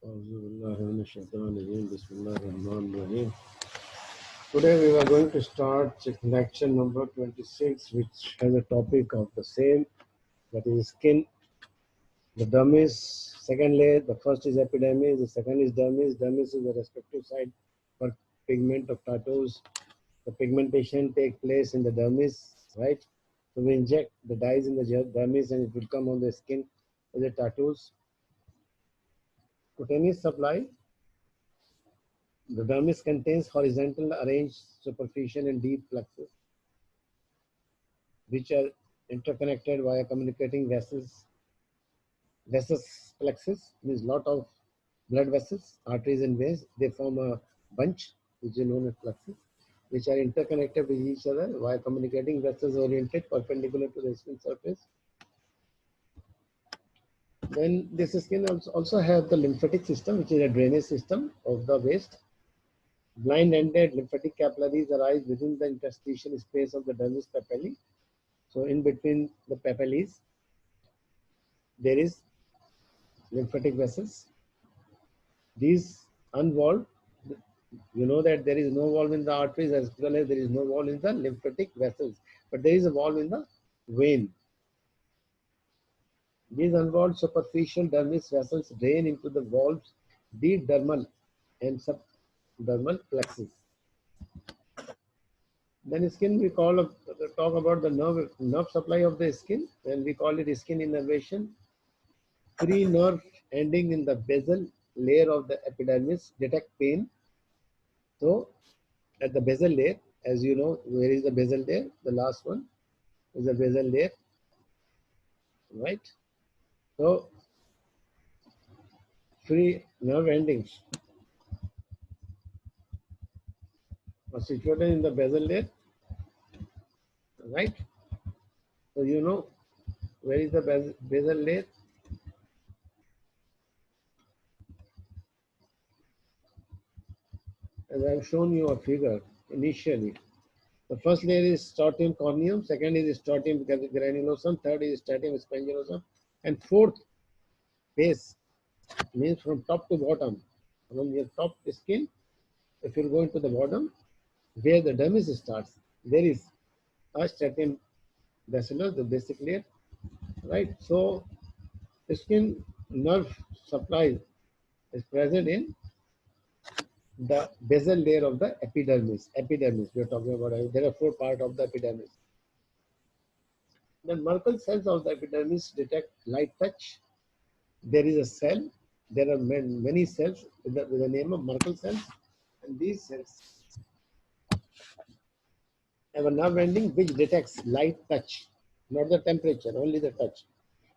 Bismillahirrahmanirrahim. Today we are going to start lecture number 26, which has a topic of the same, that is skin, the dermis, second layer. The first is epidermis, the second is dermis. Dermis is the respective site for pigment of tattoos. The pigmentation takes place in the dermis, right? So we inject the dyes in the dermis and it will come on the skin as the tattoos. Cutaneous supply. The dermis contains horizontal arranged superficial and deep plexus, which are interconnected via communicating vessels. Vessels plexus means lot of blood vessels, arteries and veins. They form a bunch, which is known as plexus, which are interconnected with each other via communicating vessels oriented perpendicular to the skin surface. Then this skin also have the lymphatic system, which is a drainage system of the waste. Blind-ended lymphatic capillaries arise within the interstitial space of the dermis papillae. So in between the papillae, there is lymphatic vessels. These unwalled, you know that there is no valve in the arteries as well as there is no valve in the lymphatic vessels, but there is a valve in the vein. These unwalled superficial dermis vessels drain into the valves, deep dermal and subdermal plexus. Then skin, we talk about the nerve supply of the skin, and we call it skin innervation. Three nerve ending in the basal layer of the epidermis detect pain. So at the basal layer, as you know, where is the basal layer? The last one is the basal layer, right? So three nerve endings are situated in the basal layer, right? So you know where is the basal layer? As I have shown you a figure initially. The first layer is strontium corneum, second is strontium granulosum, third is strontium spongulosum, and fourth base means from top to bottom. From your top skin, if you go into the bottom, where the dermis starts, there is a strontium bacillus, the basic layer, right? So skin nerve supply is present in the basal layer of the epidermis. Epidermis, we are talking about. There are four parts of the epidermis. The Merkel cells of the epidermis detect light touch. There is a cell. There are many cells with the name of Merkel cells, and these cells have a nerve ending which detects light touch, not the temperature, only the touch.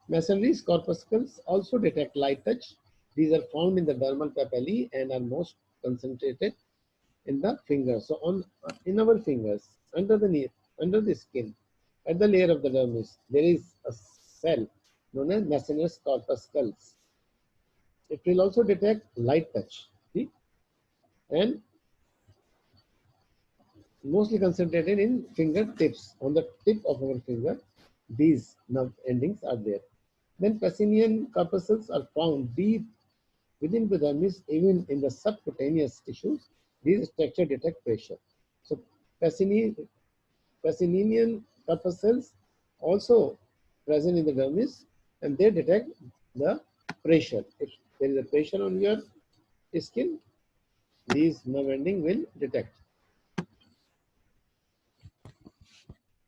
Masonry's corpuscles also detect light touch. These are found in the dermal papillae and are most concentrated in the fingers. So in our fingers, under the skin, at the layer of the dermis, there is a cell known as Masonry's corpuscles. It will also detect light touch. See? And mostly concentrated in fingertips. On the tip of our finger, these nerve endings are there. Then Pacinian corpuscles are found deep within the dermis, even in the subcutaneous tissues. These structures detect pressure. So Pacinian corpuscles also present in the dermis, and they detect the pressure. If there is a pressure on your skin, these nerve ending will detect.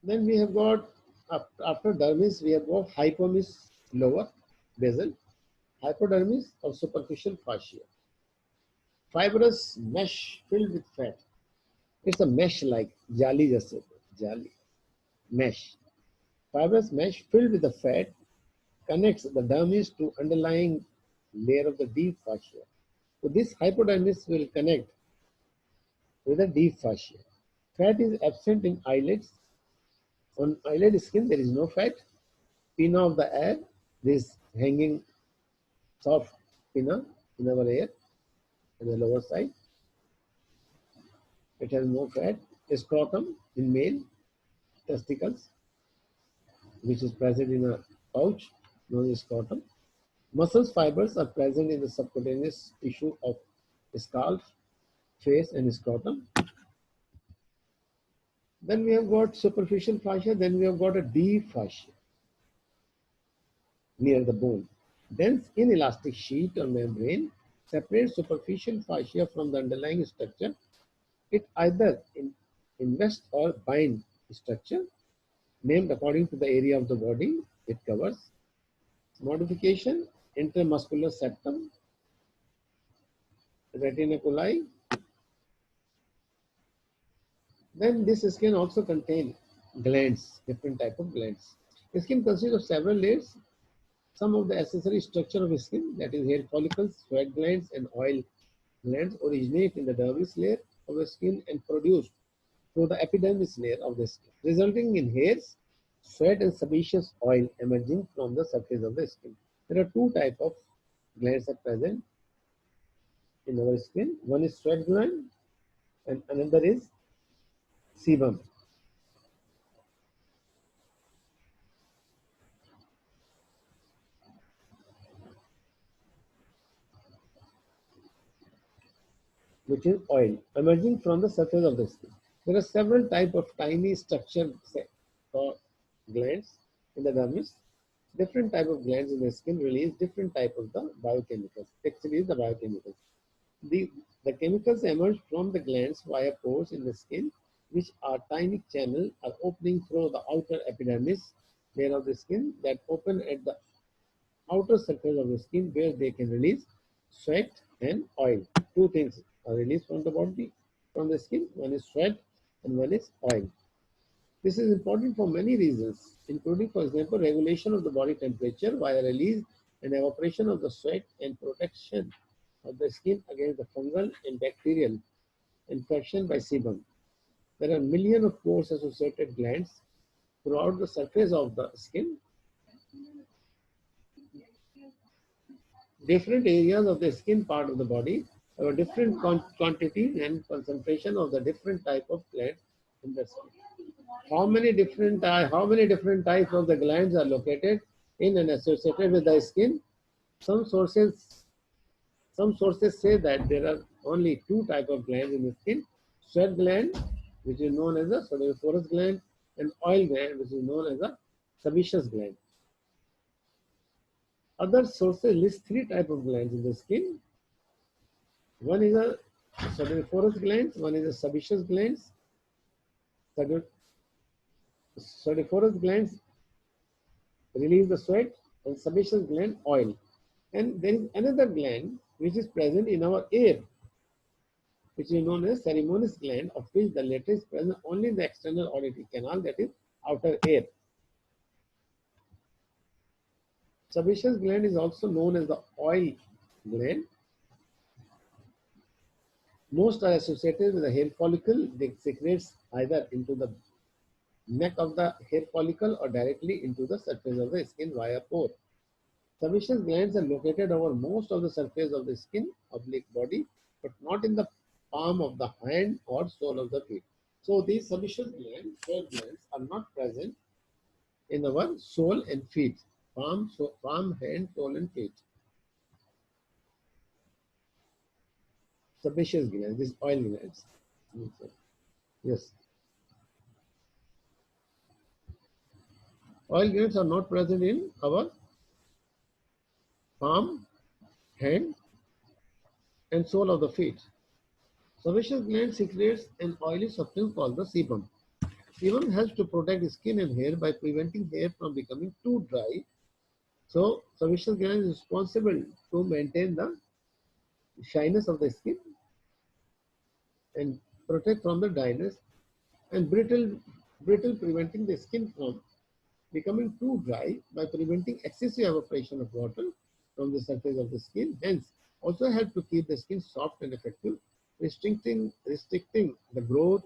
Then we have got, after dermis, we have got hypodermis lower, basal, hypodermis or superficial fascia. Fibrous mesh filled with fat. It's a mesh like jali just jali mesh. Fibrous mesh filled with the fat connects the dermis to underlying layer of the deep fascia. So this hypodermis will connect with the deep fascia. Fat is absent in eyelids. On eyelid skin, there is no fat. Pinna of the ear, this hanging soft pinna in our ear, on the lower side. It has no fat. Scrotum in male, testicles, which is present in a pouch known as scrotum. Muscle fibers are present in the subcutaneous tissue of scalp, face, and scrotum. Then we have got superficial fascia, then we have got a deep fascia near the bone. Dense inelastic sheet or membrane separates superficial fascia from the underlying structure. It either invests or binds structure, named according to the area of the body it covers. Modification, intramuscular septum, retinaculi. Then this skin also contains glands, different type of glands. The skin consists of several layers. Some of the accessory structure of the skin, that is hair follicles, sweat glands, and oil glands, originate in the dermis layer of the skin and produced through the epidermis layer of the skin, resulting in hairs, sweat, and sebaceous oil emerging from the surface of the skin. There are two types of glands are present in our skin. One is sweat gland, and another is sebum. Which is oil emerging from the surface of the skin. There are several types of tiny structured glands in the dermis. Different type of glands in the skin release different type of the biochemicals. Actually, the biochemicals. The, the chemicals emerge from the glands via pores in the skin, which are tiny channels are opening through the outer epidermis layer of the skin that open at the outer surface of the skin where they can release sweat and oil. Two things are released from the body, from the skin. One is sweat and one is oil. This is important for many reasons, including, for example, regulation of the body temperature via release and evaporation of the sweat and protection of the skin against the fungal and bacterial infection by sebum. There are millions of pores associated glands throughout the surface of the skin. Different areas of the skin part of the body have a different quantity and concentration of the different type of glands in the skin. How many different types of the glands are located in and associated with the skin? Some sources some sources say that there are only two types of glands in the skin: sweat gland, which is known as the sudoriferous gland, and oil gland, which is known as the sebaceous gland. Other sources list three types of glands in the skin. One is a sudoriferous glands, one is a sebaceous glands. Sudoriferous glands release the sweat, and sebaceous gland oil. And there is another gland which is present in our air, which is known as ceremonous gland, of which the latter is present only in the external auditory canal, that is outer air. Sebaceous gland is also known as the oil gland. Most are associated with the hair follicle. They secretes either into the neck of the hair follicle or directly into the surface of the skin via pore. Sebaceous glands are located over most of the surface of the skin, oblique body, but not in the palm of the hand or sole of the feet. So these sebaceous glands, hair glands, are not present in our sole and feet, palm, hand, sole, and feet. Sebaceous glands, these oil glands. Yes. Oil glands are not present in our palm, hand, and sole of the feet. Sebaceous gland secretes an oily substance called the sebum. Sebum helps to protect skin and hair by preventing hair from becoming too dry. So, sebaceous gland is responsible to maintain the shyness of the skin and protect from the dryness, and brittle preventing the skin from becoming too dry by preventing excessive evaporation of water from the surface of the skin. Hence, also help to keep the skin soft and effective, restricting the growth,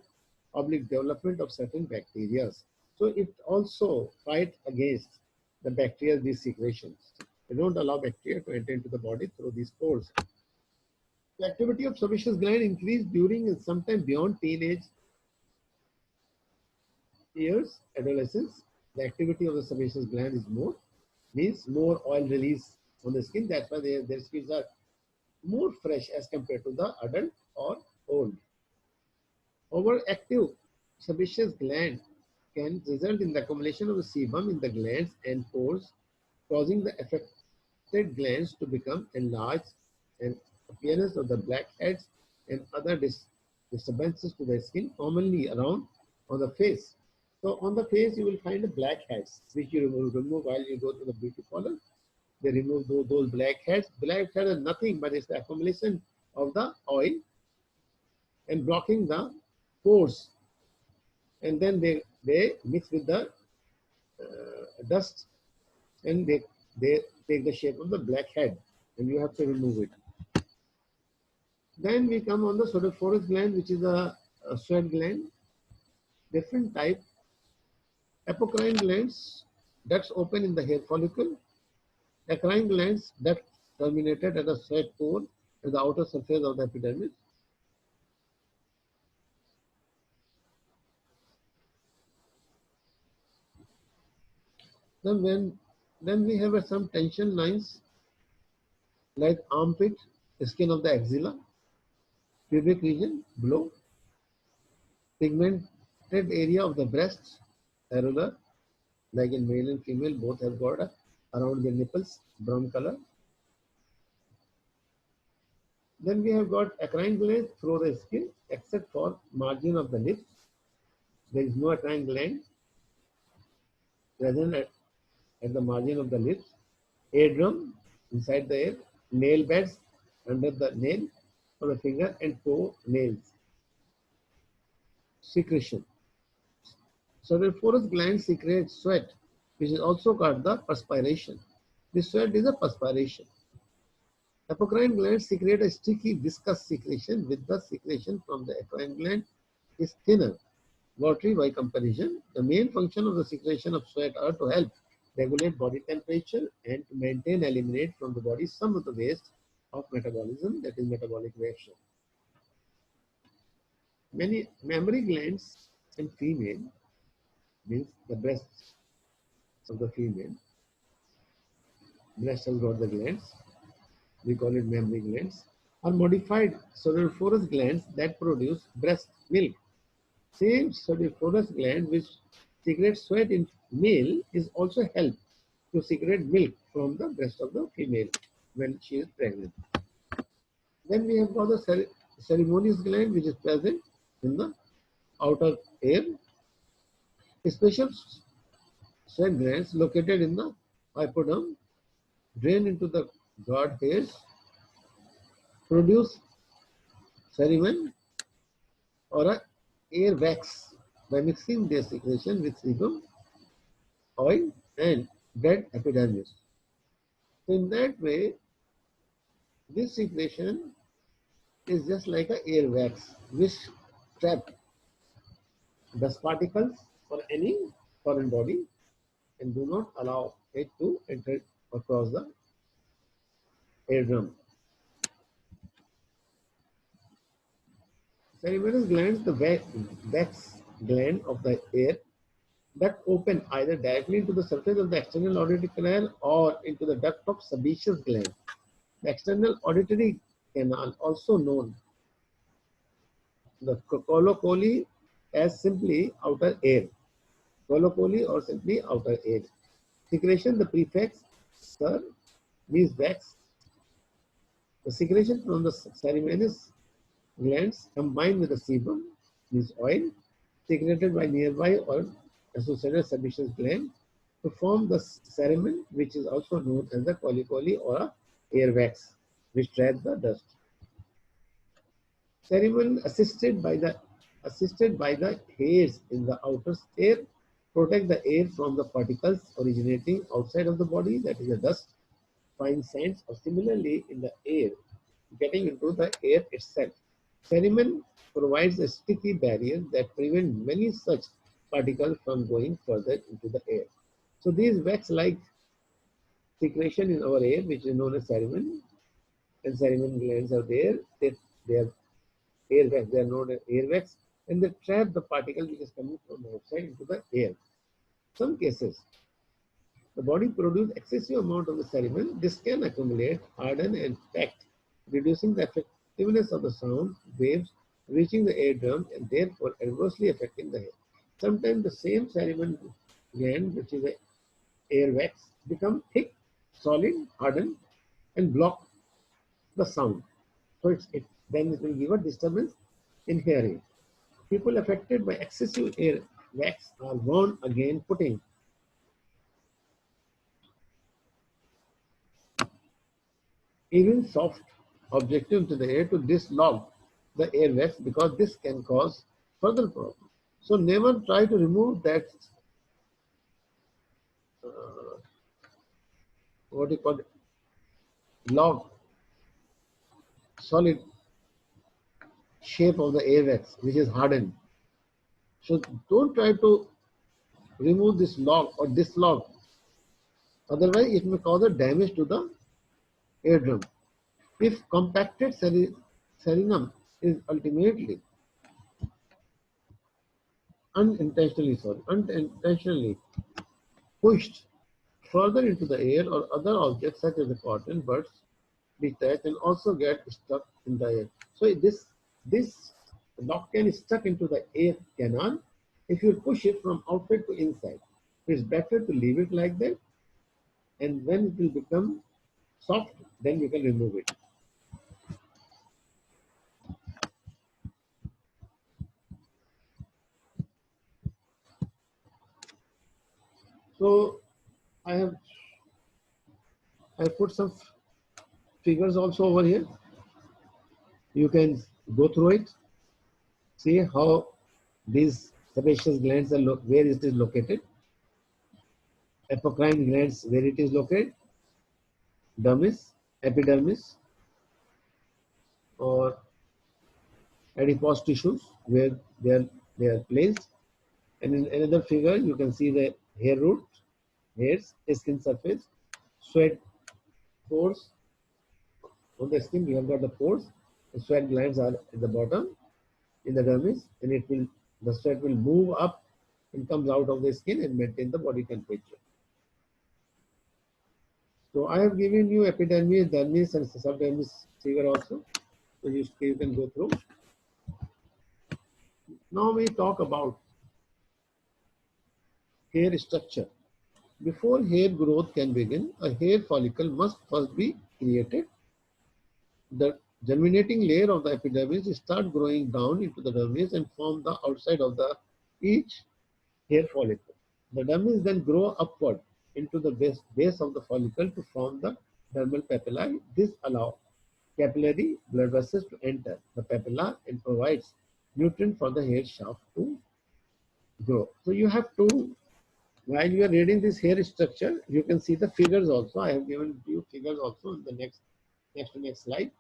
oblique development of certain bacteria. So it also fight against the bacterial desecretions. They don't allow bacteria to enter into the body through these pores. The activity of sebaceous gland increases during and sometimes beyond teenage years, adolescence. The activity of the sebaceous gland is more, means more oil release on the skin. That's why their skins are more fresh as compared to the adult or old. Overactive sebaceous gland can result in the accumulation of the sebum in the glands and pores, causing the affected glands to become enlarged and appearance of the blackheads and other disturbances to the skin, commonly around on the face. So on the face, you will find the blackheads, which you remove while you go to the beauty parlor. They remove those blackheads. Blackheads are nothing but it's the accumulation of the oil and blocking the pores, and then they mix with the dust, and they take the shape of the blackhead, and you have to remove it. Then we come on the sudoriferous gland, which is a sweat gland. Different type. Apocrine glands, ducts open in the hair follicle. Acrine glands, duct terminated at a sweat pore at the outer surface of the epidermis. Then we have some tension lines like armpit, skin of the axilla, pubic region below, pigmented area of the breast, areola, like in male and female, both have got around the nipples, brown color. Then we have got acrine gland through the skin, except for margin of the lips. There is no acrine gland present at the margin of the lips. Eardrum inside the ear, nail beds under the nail of the finger and toe nails. Secretion. Sudoriferous gland secretes sweat, which is also called the perspiration. This sweat is a perspiration. Apocrine glands secrete a sticky viscous secretion, with the secretion from the acrine gland is thinner, watery by comparison. The main function of the secretion of sweat are to help regulate body temperature and to maintain, eliminate from the body some of the waste of metabolism, that is metabolic reaction. Many mammary glands in female, means the breasts of the female, breast has got the glands, we call it mammary glands, are modified sudoriferous glands that produce breast milk. Same sudoriferous gland which secretes sweat in male is also helped to secrete milk from the breast of the female when she is pregnant. Then we have got the ceremonious gland, which is present in the outer ear. Special sweat glands located in the hypoderm drain into the guard hairs, produce cerumen or a air wax by mixing their secretion with sebum, oil and dead epidermis. So in that way, this secretion is just like an air wax which trap dust particles for any foreign body and do not allow it to enter across the eardrum. Cerebrous glands, the wax gland of the ear, duct open either directly into the surface of the external auditory canal or into the duct of sebaceous gland. The external auditory canal, also known the colloquially as simply outer ear, colloquially or simply outer ear. Secretion, the prefix "sir" means wax. The secretion from the ceremonous glands combined with the sebum means oil secreted by nearby or associated sebaceous gland to form the cerumen, which is also known as the colloquially or a air wax, which traps the dust. Cerumen assisted by the hairs in the outer air protect the air from the particles originating outside of the body, that is the dust, fine sands, or similarly in the air getting into the air itself. Cerumen provides a sticky barrier that prevents many such particles from going further into the air. So these wax-like secretion in our air, which is known as cerumen, and cerumen glands are there. They are air wax. They are known as air wax, and they trap the particle which is coming from outside into the air. Some cases, The body produces excessive amount of the semen. This can accumulate, harden, and pack, reducing the effectiveness of the sound waves reaching the eardrum and therefore adversely affecting the head. Sometimes the same semen gland, which is the airwax, become thick, solid, hardened, and block the sound. So then it will give a disturbance in hearing. People affected by excessive air wax are warned against putting even soft object into the air to dislodge the air wax because this can cause further problems. So never try to remove that uh, what you call it, log solid shape of the air wax which is hardened. So don't try to remove this log or dislodge. Otherwise, it may cause a damage to the eardrum. If compacted serenum is ultimately unintentionally pushed further into the air or other objects such as the cotton buds detach and also get stuck in the air. So this lock can stuck into the air canal if you push it from outside to inside. It's better to leave it like that, and when it will become soft, then you can remove it. So I have I put some figures also over here. You can go through it, see how these sebaceous glands are where it is located, apocrine glands where it is located, dermis, epidermis, or adipose tissues where they are placed. And in another figure, you can see the hair root, hairs, skin surface, sweat pores on the skin. You have got the pores. The sweat glands are at the bottom in the dermis, and the sweat will move up and comes out of the skin and maintain the body temperature. So I have given you epidermis, dermis, and subdermis figure also. So you can go through. Now we talk about hair structure. Before hair growth can begin, a hair follicle must first be created. The germinating layer of the epidermis start growing down into the dermis and form the outside of the each hair follicle. The dermis then grow upward into the base of the follicle to form the dermal papillae. This allows capillary blood vessels to enter the papilla and provides nutrient for the hair shaft to grow. So you have to, while you are reading this hair structure, you can see the figures also. I have given you figures also in the next slide.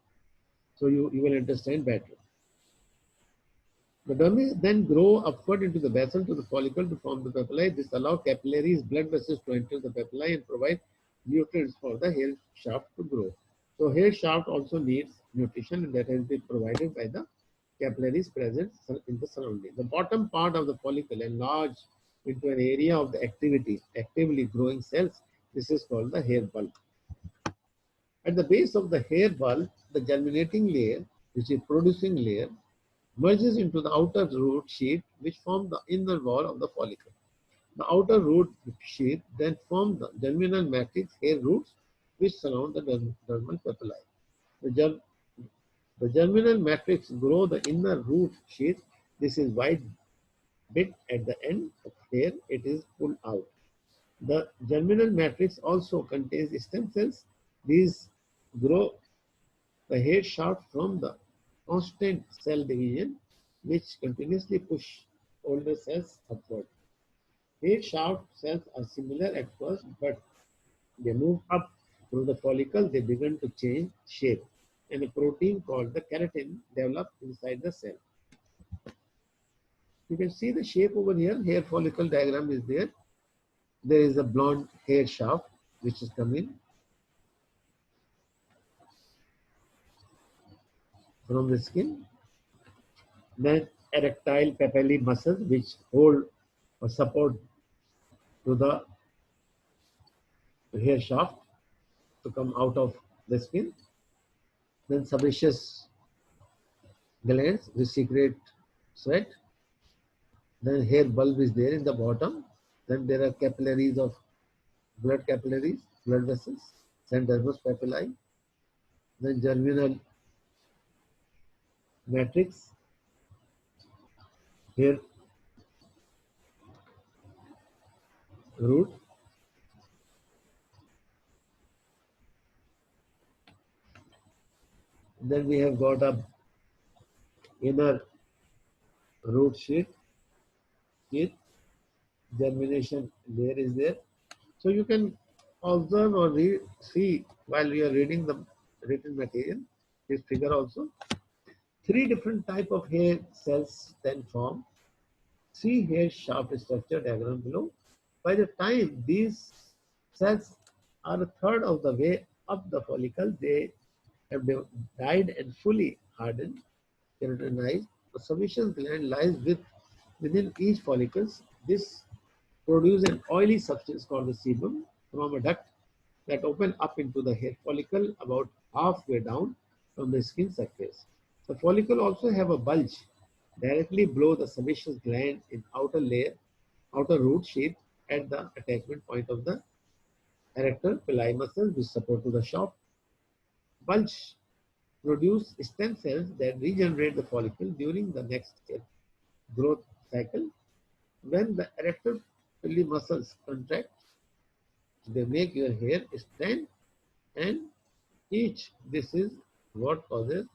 So you will understand better. The dermis then grow upward into the basal to the follicle to form the papillae. This allows capillaries, blood vessels to enter the papillae and provide nutrients for the hair shaft to grow. So hair shaft also needs nutrition, and that has been provided by the capillaries present in the surrounding. The bottom part of the follicle enlarged into an area of the actively growing cells. This is called the hair bulb. At the base of the hair bulb, the germinating layer, which is producing layer, merges into the outer root sheath which form the inner wall of the follicle. The outer root sheath then form the germinal matrix hair roots which surround the dermal papillae. The germinal matrix grow the inner root sheath. This is white bit at the end of hair. It is pulled out. The germinal matrix also contains stem cells. These grow the hair shaft from the constant cell division, which continuously push older cells upward. Hair shaft cells are similar at first, but they move up through the follicle, they begin to change shape, and a protein called the keratin develops inside the cell. You can see the shape over here. Hair follicle diagram is there. There is a blonde hair shaft which is coming from the skin. Then erectile papillae muscles which hold or support to the hair shaft to come out of the skin. Then sebaceous glands which secrete sweat. Then hair bulb is there in the bottom. Then there are capillaries of blood capillaries, blood vessels, Sandermus papillae. Then germinal matrix, hair root. Then we have got a inner root sheath, germination layer is there. So you can observe or see while we are reading the written material, this figure also. Three different type of hair cells then form. See hair shaft structure diagram below. By the time these cells are a third of the way up the follicle, they have died and fully hardened, keratinized. A sebaceous gland lies within each follicle. This produces an oily substance called the sebum from a duct that open up into the hair follicle about halfway down from the skin surface. The follicle also have a bulge directly below the sebaceous gland in outer root sheath at the attachment point of the erector pili muscle which support to the shaft. Bulge produce stem cells that regenerate the follicle during the next growth cycle. When the erector pili muscles contract, they make your hair stand and each. This is what causes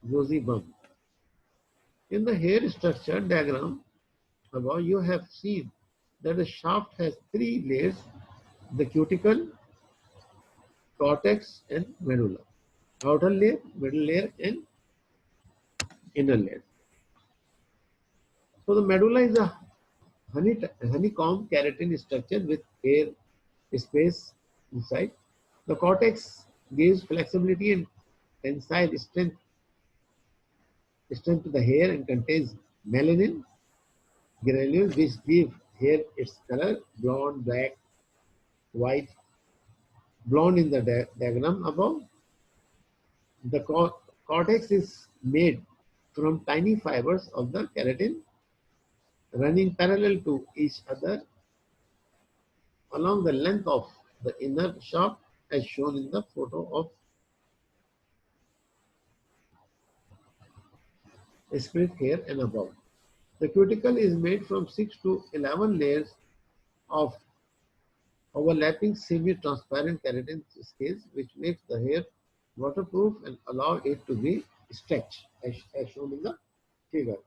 rosy bump. In the hair structure diagram above, you have seen that the shaft has three layers: the cuticle, cortex, and medulla. Outer layer, middle layer, and inner layer. So the medulla is a honeycomb keratin structure with hair space inside. The cortex gives flexibility and tensile strength to the hair and contains melanin granules which give hair its color: blonde, black, white. Blonde in the diagram above. The cortex is made from tiny fibers of the keratin running parallel to each other along the length of the inner shaft as shown in the photo of split hair and above. The cuticle is made from 6 to 11 layers of overlapping semi-transparent keratin scales which makes the hair waterproof and allow it to be stretched as shown in the figure.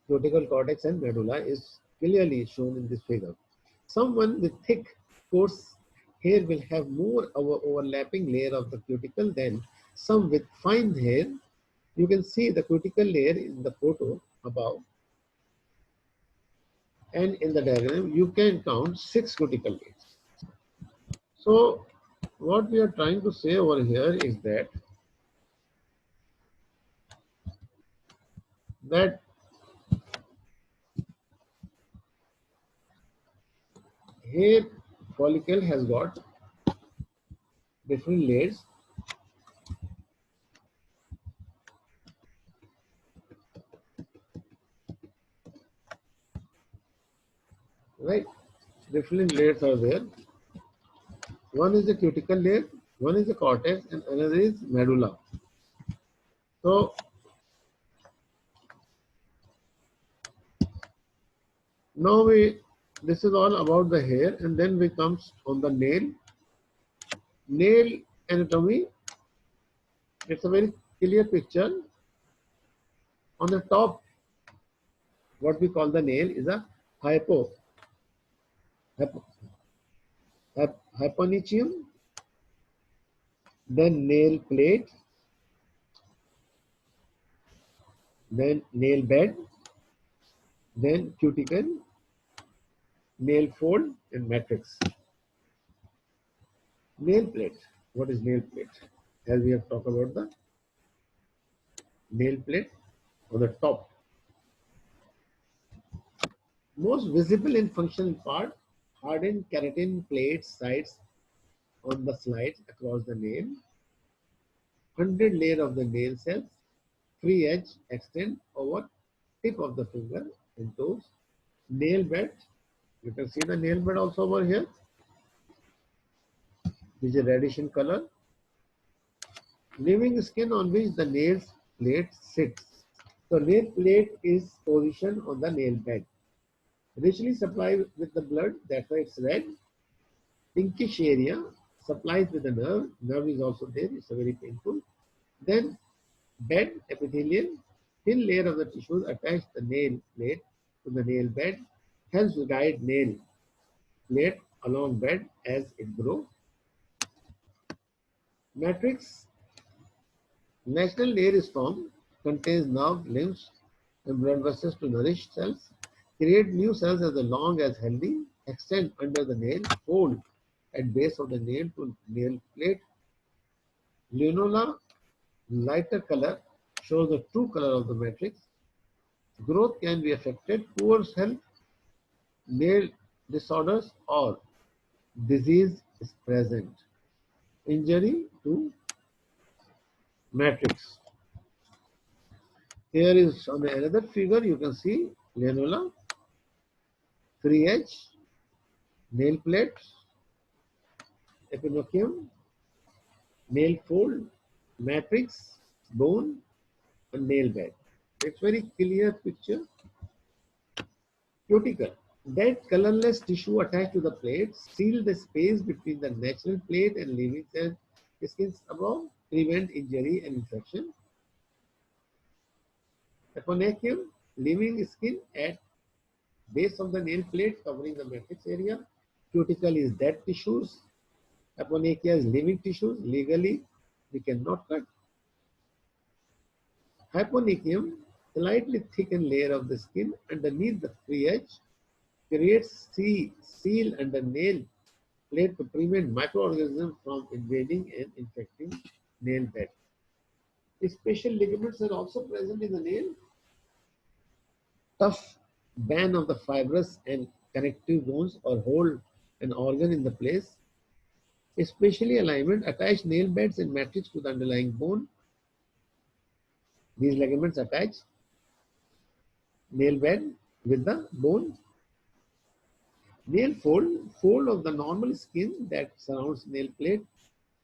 Cuticle, cortex and medulla is clearly shown in this figure. Someone with thick, coarse hair will have more overlapping layer of the cuticle than some with fine hair. You can see the cuticle layer in the photo above. And in the diagram, you can count 6 cuticle layers. So, what we are trying to say over here is that hair follicle has got different layers. Right? Different layers are there. One is the cuticle layer, one is the cortex, and another is medulla. So now this is all about the hair, and then we comes on the nail. Nail anatomy. It's a very clear picture. On the top, what we call the nail is a hyponychium, then nail plate, then nail bed, then cuticle, nail fold, and matrix. Nail plate. What is nail plate? As we have talked about the nail plate on the top. Most visible and functional part, hardened keratin plates sites on the slides across the nail, 100 layer of the nail cells, free edge extend over tip of the finger and toes, nail bed. You can see the nail bed also over here, which is reddish in color. Living skin on which the nail plate sits. So nail plate is positioned on the nail bed. Richly supplied with the blood, that's why it's red. Pinkish area supplies with the nerve. Nerve is also there, it's a very painful. Then bed epithelium, thin layer of the tissues attach the nail plate to the nail bed, helps guide nail plate along bed as it grows. Matrix, natural layer is formed, contains nerve, limbs, and blood vessels to nourish cells, create new cells as long as healthy, extend under the nail, fold at base of the nail to nail plate. Lunola, lighter color, shows the true color of the matrix. Growth can be affected, poor health, nail disorders, or disease is present. Injury to matrix. Here is on another figure, you can see lanula, free edge, nail plate, epinochium, nail fold, matrix, bone, and nail bed. It's very clear picture. Cuticle. That colorless tissue attached to the plate seal the space between the natural plate and living cell skins above, prevent injury and infection. Eponychium, living skin at base of the nail plate covering the matrix area. Cuticle is dead tissues. Eponychia is living tissues. Legally, we cannot cut. Hyponychium, slightly thickened layer of the skin underneath the free edge, creates seal under nail plate to prevent microorganisms from invading and infecting nail bed. Special ligaments are also present in the nail. Tough band of the fibrous and connective bones or hold an organ in the place. Especially alignment attach nail beds and matrix to the underlying bone. These ligaments attach nail bed with the bone. Nail fold of the normal skin that surrounds nail plate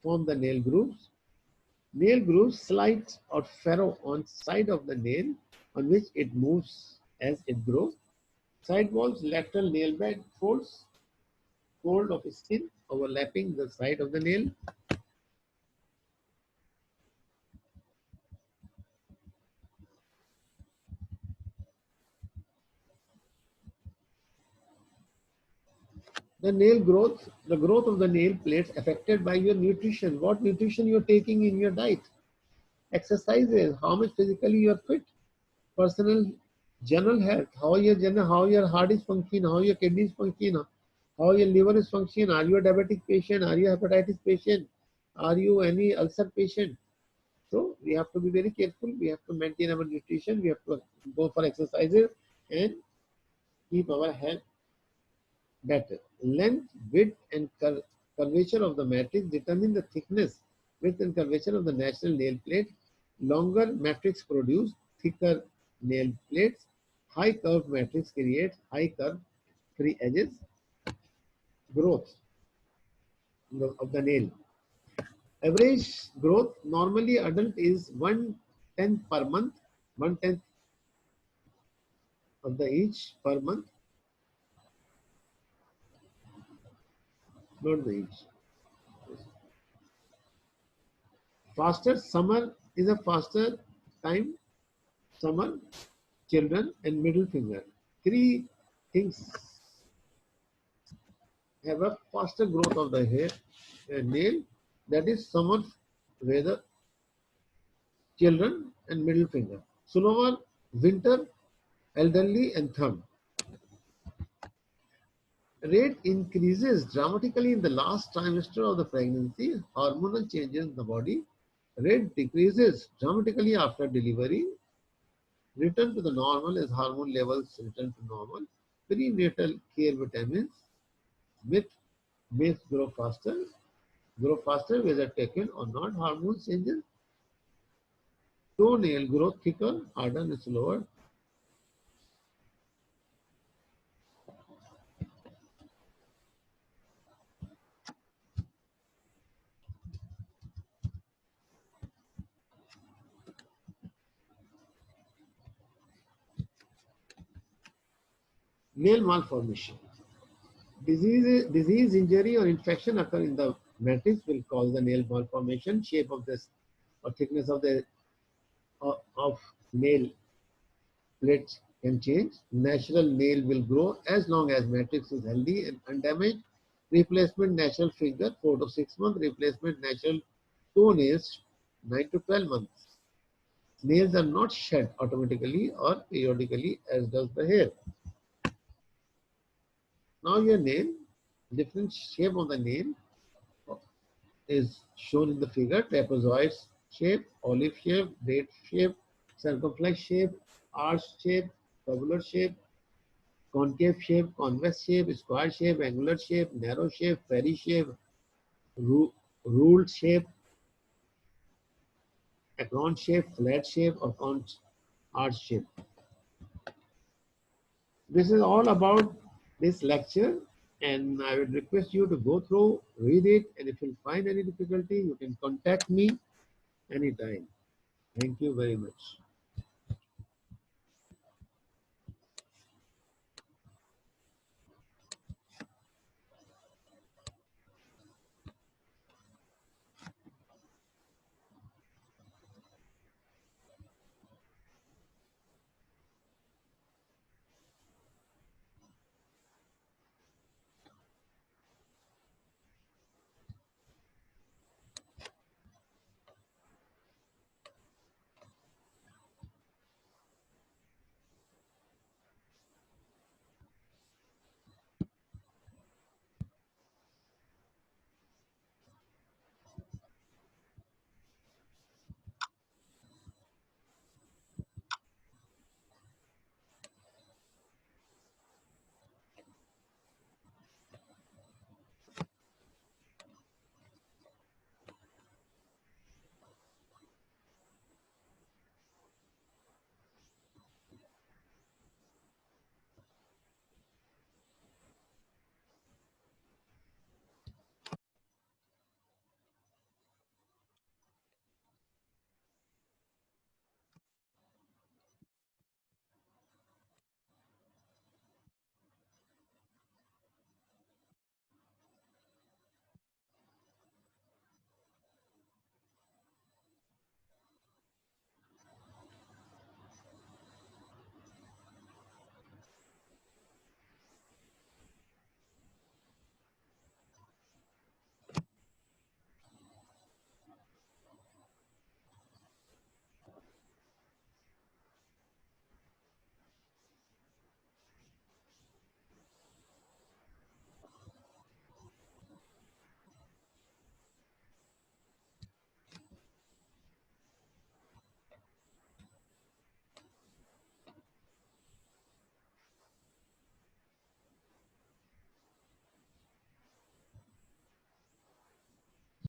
form the nail grooves. Nail grooves slide or furrow on side of the nail on which it moves as it grows. Side walls, lateral nail bed folds, fold of skin overlapping the side of the nail. The growth of the nail plates affected by your nutrition. What nutrition you are taking in your diet? Exercises, how much physically you are fit, personal general health, how your heart is functioning, how your kidneys function, how your liver is functioning. Are you a diabetic patient? Are you a hepatitis patient? Are you any ulcer patient? So we have to be very careful. We have to maintain our nutrition. We have to go for exercises and keep our health better. Length, width, and curvature of the matrix determine the thickness, width, and curvature of the natural nail plate. Longer matrix produce thicker nail plates. High curved matrix creates high curved free edges. Growth of the nail. Average growth normally adult is 1/10 per month, 1/10 of the each per month, not the each. Faster summer is a faster time. Summer, children, and middle finger. Three things have a faster growth of the hair nail. That is summer, weather, children, and middle finger. Slower, winter, elderly, and thumb. Rate increases dramatically in the last trimester of the pregnancy. Hormonal changes in the body. Rate decreases dramatically after delivery. Return to the normal as hormone levels return to normal. prenatal care vitamins with makes grow faster. Grow faster whether taken or not. Hormone changes. Toenail grow thicker, harder and slower. Nail malformation. Disease, injury, or infection occur in the matrix will cause the nail malformation. Shape of this or thickness of the of nail plates can change. Natural nail will grow as long as matrix is healthy and undamaged. Replacement natural finger 4 to 6 months. Replacement natural toenails 9 to 12 months. Nails are not shed automatically or periodically as does the hair. Now your nail, different shape of the nail is shown in the figure. Trapezoid shape, olive shape, date shape, circumflex shape, arch shape, tabular shape, concave shape, convex shape, square shape, angular shape, narrow shape, fairy shape, ruled shape, acorn shape, flat shape, or arch shape. This is all about this lecture, and I would request you to go through, read it, and if you find any difficulty, you can contact me anytime. Thank you very much.